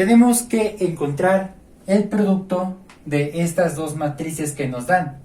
tenemos que encontrar el producto de estas dos matrices que nos dan.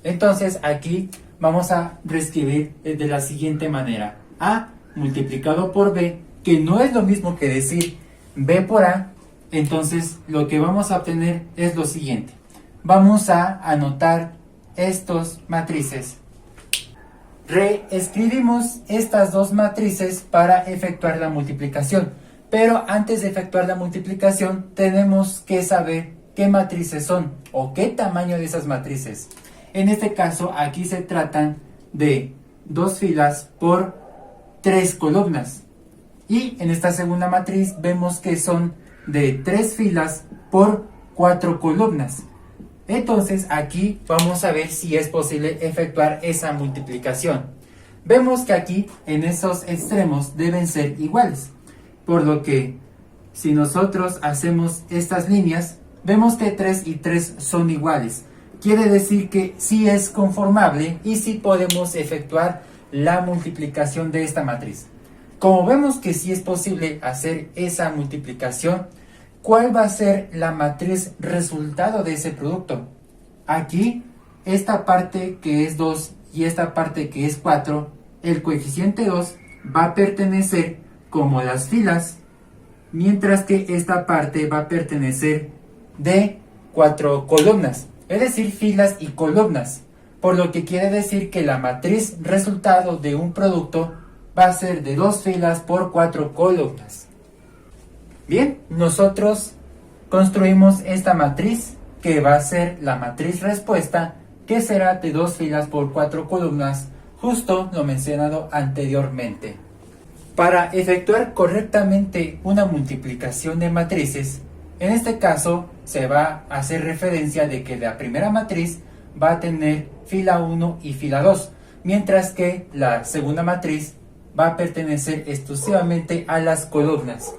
Entonces aquí vamos a reescribir de la siguiente manera: A multiplicado por B, que no es lo mismo que decir B por A. Entonces lo que vamos a obtener es lo siguiente: vamos a anotar estos matrices. Reescribimos estas dos matrices para efectuar la multiplicación, pero antes de efectuar la multiplicación tenemos que saber qué matrices son o qué tamaño de esas matrices. En este caso aquí se tratan de 2 filas por 3 columnas, y en esta segunda matriz vemos que son de 3 filas por 4 columnas. Entonces aquí vamos a ver si es posible efectuar esa multiplicación. Vemos que aquí en esos extremos deben ser iguales, por lo que si nosotros hacemos estas líneas, vemos que 3 y 3 son iguales. Quiere decir que sí es conformable y sí podemos efectuar la multiplicación de esta matriz. Como vemos que sí es posible hacer esa multiplicación, ¿cuál va a ser la matriz resultado de ese producto? Aquí, esta parte que es 2 y esta parte que es 4, el coeficiente 2 va a pertenecer como las filas, mientras que esta parte va a pertenecer de 4 columnas, es decir, filas y columnas, por lo que quiere decir que la matriz resultado de un producto va a ser de 2 filas por 4 columnas. Bien, nosotros construimos esta matriz que va a ser la matriz respuesta, que será de 2 filas por 4 columnas, justo lo mencionado anteriormente. Para efectuar correctamente una multiplicación de matrices, en este caso se va a hacer referencia de que la primera matriz va a tener fila 1 y fila 2, mientras que la segunda matriz va a pertenecer exclusivamente a las columnas.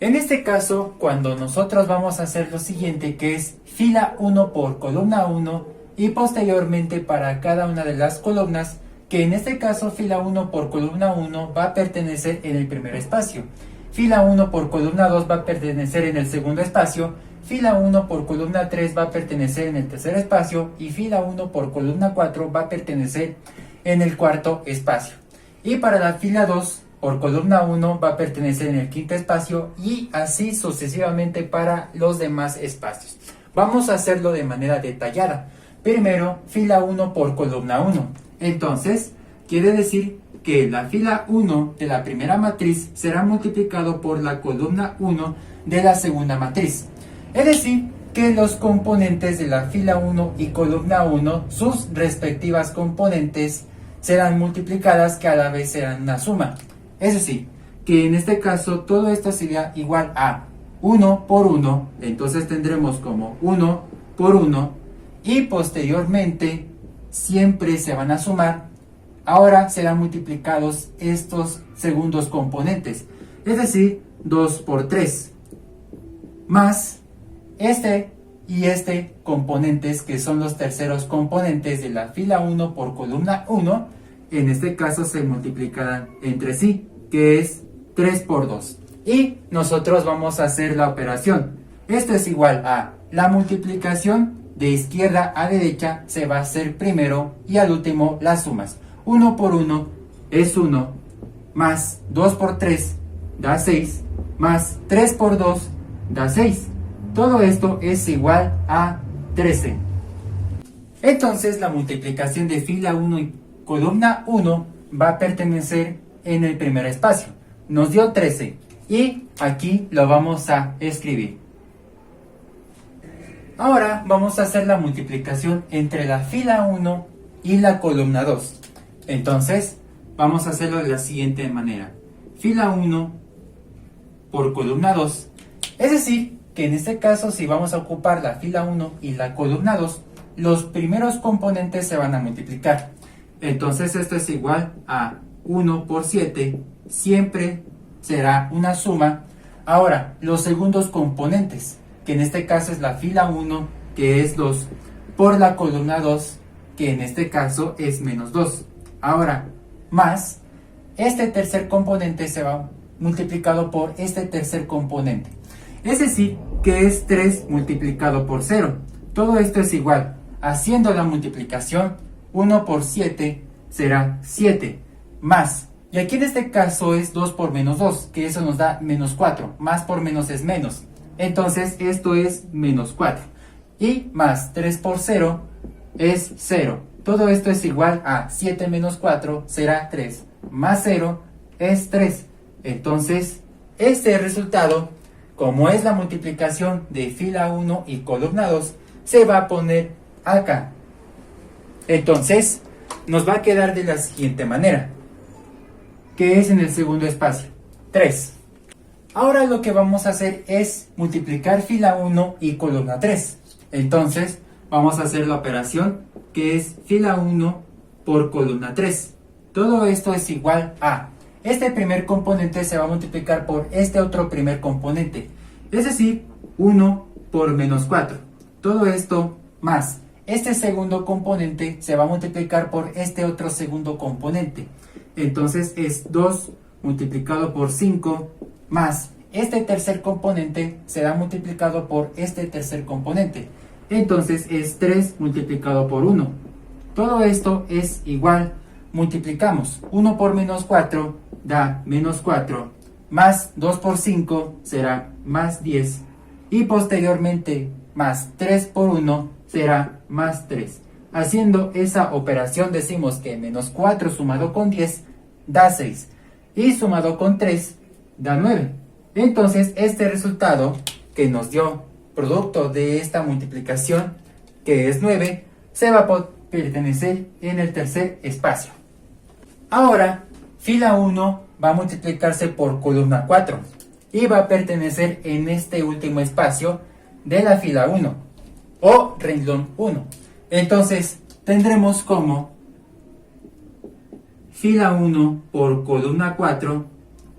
En este caso, cuando nosotros vamos a hacer lo siguiente, que es fila 1 por columna 1, y posteriormente para cada una de las columnas, que en este caso fila 1 por columna 1 va a pertenecer en el primer espacio, fila 1 por columna 2 va a pertenecer en el segundo espacio, fila 1 por columna 3 va a pertenecer en el tercer espacio, y fila 1 por columna 4 va a pertenecer en el cuarto espacio. Y para la fila 2 por columna 1 va a pertenecer en el quinto espacio, y así sucesivamente para los demás espacios. Vamos a hacerlo de manera detallada. Primero, fila 1 por columna 1. Entonces, quiere decir que la fila 1 de la primera matriz será multiplicado por la columna 1 de la segunda matriz. Es decir, que los componentes de la fila 1 y columna 1, sus respectivas componentes, serán multiplicadas, que a la vez serán una suma. Es decir, que en este caso todo esto sería igual a 1 por 1, entonces tendremos como 1 por 1, y posteriormente siempre se van a sumar. Ahora serán multiplicados estos segundos componentes, es decir, 2 por 3, más este y este componentes, que son los terceros componentes de la fila 1 por columna 1, en este caso se multiplicarán entre sí, que es 3 por 2. Y nosotros vamos a hacer la operación. Esto es igual a la multiplicación de izquierda a derecha, se va a hacer primero, y al último las sumas. 1 por 1 es 1, más 2 por 3 da 6, más 3 por 2 da 6. Todo esto es igual a 13. Entonces la multiplicación de fila 1 y columna 1 va a pertenecer en el primer espacio. Nos dio 13 y aquí lo vamos a escribir. Ahora vamos a hacer la multiplicación entre la fila 1 y la columna 2. Entonces vamos a hacerlo de la siguiente manera: fila 1 por columna 2, es decir, que en este caso, si vamos a ocupar la fila 1 y la columna 2, los primeros componentes se van a multiplicar. Entonces esto es igual a 1 por 7, siempre será una suma. Ahora, los segundos componentes, que en este caso es la fila 1, que es 2, por la columna 2, que en este caso es menos 2. Ahora, más, este tercer componente se va multiplicado por este tercer componente. Es decir, que es 3 multiplicado por 0. Todo esto es igual. Haciendo la multiplicación, 1 por 7 será 7. Más, y aquí en este caso es 2 por menos 2, que eso nos da menos 4. Más por menos es menos. Entonces esto es menos 4. Y más 3 por 0 es 0. Todo esto es igual a 7 menos 4 será 3. Más 0 es 3. Entonces, este resultado, como es la multiplicación de fila 1 y columna 2, se va a poner acá. Entonces, nos va a quedar de la siguiente manera, que es en el segundo espacio, 3. Ahora lo que vamos a hacer es multiplicar fila 1 y columna 3. Entonces, vamos a hacer la operación que es fila 1 por columna 3. Todo esto es igual a, este primer componente se va a multiplicar por este otro primer componente, es decir, 1 por menos 4. Todo esto más, este segundo componente se va a multiplicar por este otro segundo componente. Entonces es 2 multiplicado por 5 más, este tercer componente será multiplicado por este tercer componente. Entonces es 3 multiplicado por 1. Todo esto es igual. Multiplicamos 1 por menos 4 da menos 4, más 2 por 5 será más 10, y posteriormente más 3 por 1 será más 3. Haciendo esa operación decimos que menos 4 sumado con 10 da 6, y sumado con 3 da 9. Entonces este resultado que nos dio producto de esta multiplicación, que es 9, se va a pertenecer en el tercer espacio. Ahora, fila 1 va a multiplicarse por columna 4 y va a pertenecer en este último espacio de la fila 1 o renglón 1. Entonces, tendremos como fila 1 por columna 4,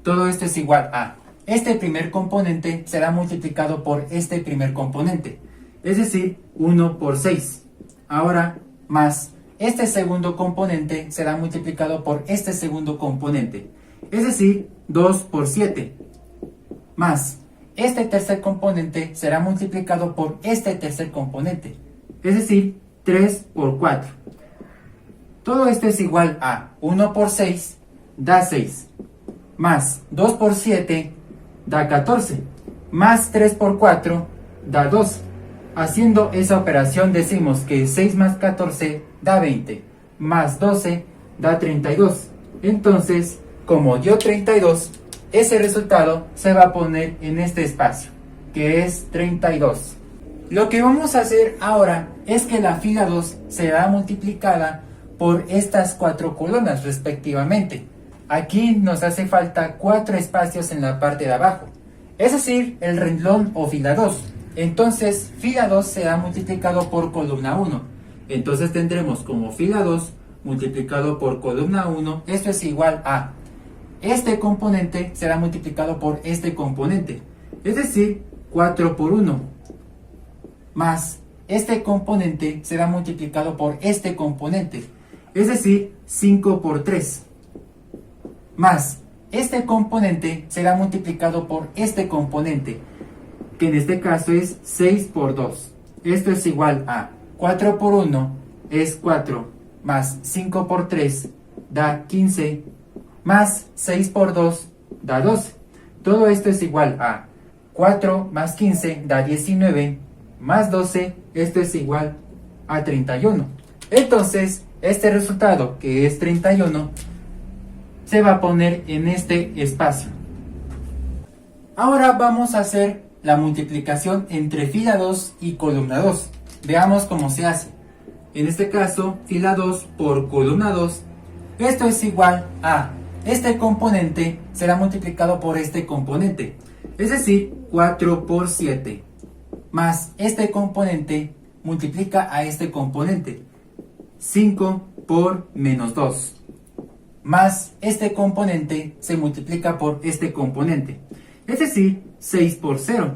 todo esto es igual a, este primer componente será multiplicado por este primer componente, es decir, 1 por 6. Ahora, más este segundo componente será multiplicado por este segundo componente, es decir, 2 por 7. Más este tercer componente será multiplicado por este tercer componente, es decir, 3 por 4. Todo esto es igual a 1 por 6 da 6, más 2 por 7 da 14, más 3 por 4 da 2. Haciendo esa operación decimos que 6 más 14 da 20, más 12 da 32. Entonces, como dio 32, ese resultado se va a poner en este espacio, que es 32. Lo que vamos a hacer ahora es que la fila 2 será multiplicada por estas 4 columnas respectivamente. Aquí nos hace falta 4 espacios en la parte de abajo, es decir, el renglón o fila 2. Entonces, fila 2 será multiplicado por columna 1. Entonces tendremos como fila 2 multiplicado por columna 1, esto es igual a, este componente será multiplicado por este componente, es decir, 4 por 1, más este componente será multiplicado por este componente, es decir, 5 por 3, más este componente será multiplicado por este componente, que en este caso es 6 por 2. Esto es igual a 4 por 1 es 4, más 5 por 3 da 15, más 6 por 2 da 12. Todo esto es igual a 4 más 15 da 19, más 12, esto es igual a 31. Entonces, este resultado, que es 31, se va a poner en este espacio. Ahora vamos a hacer la multiplicación entre fila 2 y columna 2. Veamos cómo se hace. En este caso, fila 2 por columna 2, esto es igual a, este componente será multiplicado por este componente, es decir, 4 por 7, más este componente multiplica a este componente, 5 por menos 2, más este componente se multiplica por este componente, es decir, 6 por 0.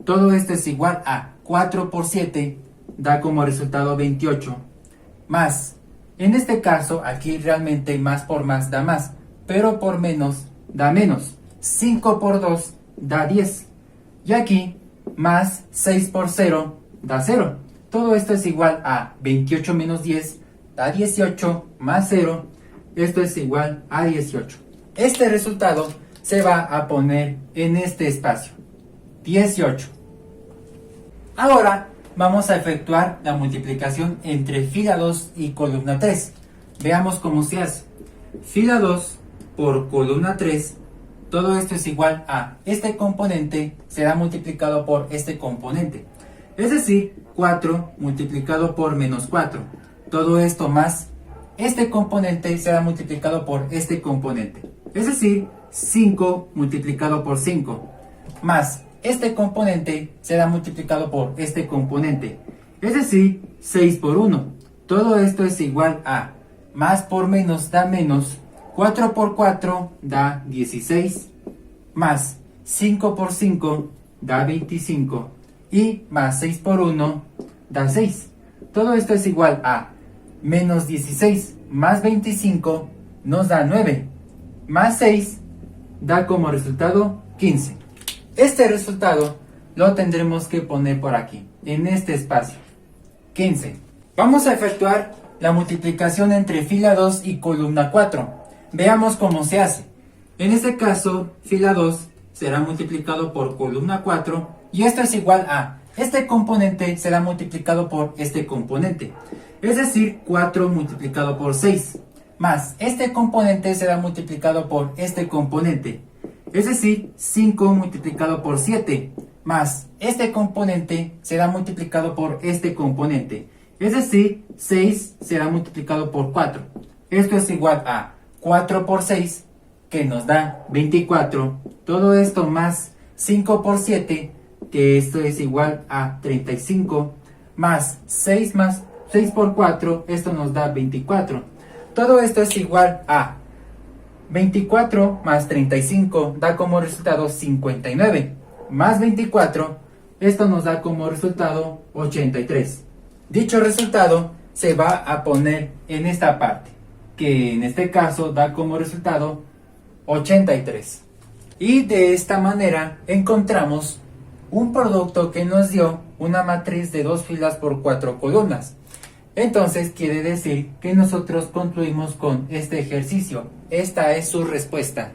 Todo esto es igual a 4 por 7, da como resultado 28, más, en este caso, aquí realmente más por más da más, pero por menos da menos. 5 por 2 da 10, Y aquí, más 6 por 0 da 0. Todo esto es igual a 28 menos 10 da 18 más 0. Esto es igual a 18. Este resultado se va a poner en este espacio, 18. Ahora vamos a efectuar la multiplicación entre fila 2 y columna 3. Veamos cómo se hace. Fila 2 por columna 3, todo esto es igual a este componente será multiplicado por este componente. Es decir, 4 multiplicado por menos 4. Todo esto más este componente será multiplicado por este componente. Es decir, 5 multiplicado por 5. Más este componente será multiplicado por este componente. Es decir, 6 por 1. Todo esto es igual a más por menos da menos. 4 por 4 da 16. Más 5 por 5 da 25. Y más 6 por 1 da 6. Todo esto es igual a menos 16 más 25 nos da 9. Más 6 da como resultado 15. Este resultado lo tendremos que poner por aquí, en este espacio, 15. Vamos a efectuar la multiplicación entre fila 2 y columna 4. Veamos cómo se hace. En este caso, fila 2 será multiplicado por columna 4 y esto es igual a este componente será multiplicado por este componente. Es decir, 4 multiplicado por 6. Más este componente será multiplicado por este componente. Es decir, 5 multiplicado por 7. Más este componente será multiplicado por este componente. Es decir, 6 será multiplicado por 4. Esto es igual a 4 por 6, que nos da 24. Todo esto más 5 por 7, que esto es igual a 35. Más 6 por 4, esto nos da 24. Todo esto es igual a 24 más 35 da como resultado 59. Más 24, esto nos da como resultado 83. Dicho resultado se va a poner en esta parte, que en este caso da como resultado 83. Y de esta manera encontramos un producto que nos dio una matriz de 2 filas por 4 columnas. Entonces quiere decir que nosotros concluimos con este ejercicio. Esta es su respuesta.